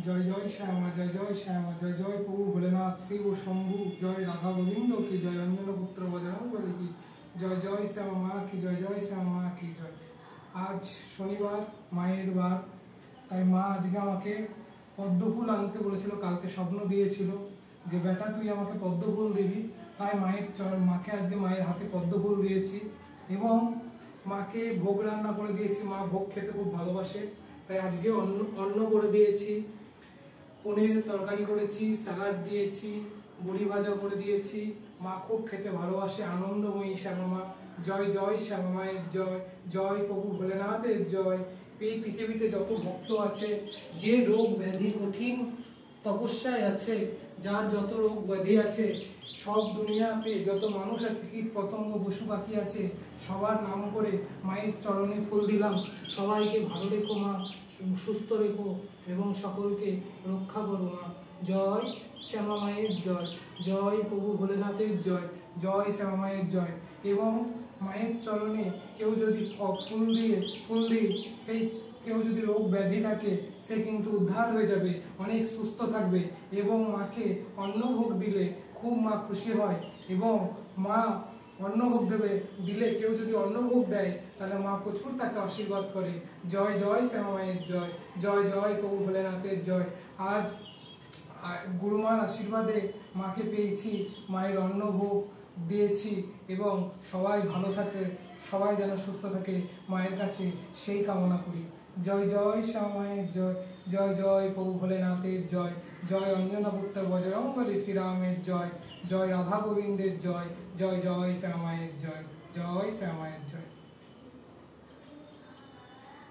জয় জয় শ্যামা, জয় জয় শ্যামা, জয় জয় প্রভু ভোলেনাথ শিব শম্ভু, জয় রাধা গোবিন্দ কি জয়, অঞ্জন পুত্র বজরং বলি কি জয়, জয় শ্যামা মা কি জয়, জয় শ্যামা মা কি জয়। আজ শনিবার, মায়ের বার, তাই মা আজকে আমাকে পদ্মফুল আনতে বলেছিল। কালকে স্বপ্ন দিয়েছিল যে বেটা তুই আমাকে পদ্মফুল দিবি, তাই মাকে আজকে মায়ের হাতে পদ্মফুল দিয়েছি এবং মাকে ভোগ রান্না করে দিয়েছি। মা ভোগ খেতে খুব ভালোবাসে, তাই আজকে অন্ন করে দিয়েছি, পনিরের তরকারি করেছি, স্যালাড দিয়েছি, বড়ি ভাজা করে দিয়েছি। মা খুব খেতে ভালোবাসে, আনন্দময়ী শ্যামা মা। জয় জয় শ্যামা মায়ের জয়, জয় প্রভু ভোলেনাথের জয়। এই পৃথিবীতে যত ভক্ত আছে, যে রোগ ব্যাধি কঠিন তপস্যায় আছে, যার যত রোগ ব্যাধি আছে, সব দুনিয়াতে যত মানুষ আছে, কীট পতঙ্গ পশু পাখি আছে, সবার নাম করে মায়ের চরণে ফুল দিলাম। সবাইকে ভালো রেখো মা, সুস্থ রেখো এবং সকলকে রক্ষা করো মা। জয় শ্যামা মায়ের জয়, জয় প্রভু ভোলেনাথের জয়, জয় শ্যামা মায়ের জয়। এবং মায়ের চরণে কেউ যদি ফুল দিয়ে সেই কেউ যদি রোগ ব্যাধি থাকে, সে কিন্তু উদ্ধার হয়ে যাবে, অনেক সুস্থ থাকবে। এবং মাকে অন্নভোগ দিলে খুব মা খুশি হয় এবং মা অন্নভোগ দিলে কেউ যদি অন্নভোগ দেয়, তাহলে মা প্রচুর তাকে আশীর্বাদ করে। জয় জয় শ্যামা মায়ের জয়, জয় জয় প্রভু ভোলেনাথের জয়। আজ গুরুমার আশীর্বাদে মাকে পেয়েছি, মায়ের অন্নভোগ দিয়েছি এবং সবাই ভালো থাকে, সবাই যেন সুস্থ থাকে, মায়ের কাছে সেই কামনা করি। জয় জয় শ্যামা মায়ের জয়, জয় জয় প্রভু ভোলেনাথের জয়, জয় অঞ্জনা পুত্র বজরং বলি শ্রীরামের জয়, জয় রাধা গোবিন্দের জয়, জয় জয় শ্যামা মায়ের জয়, জয় শ্যামা মায়ের জয়।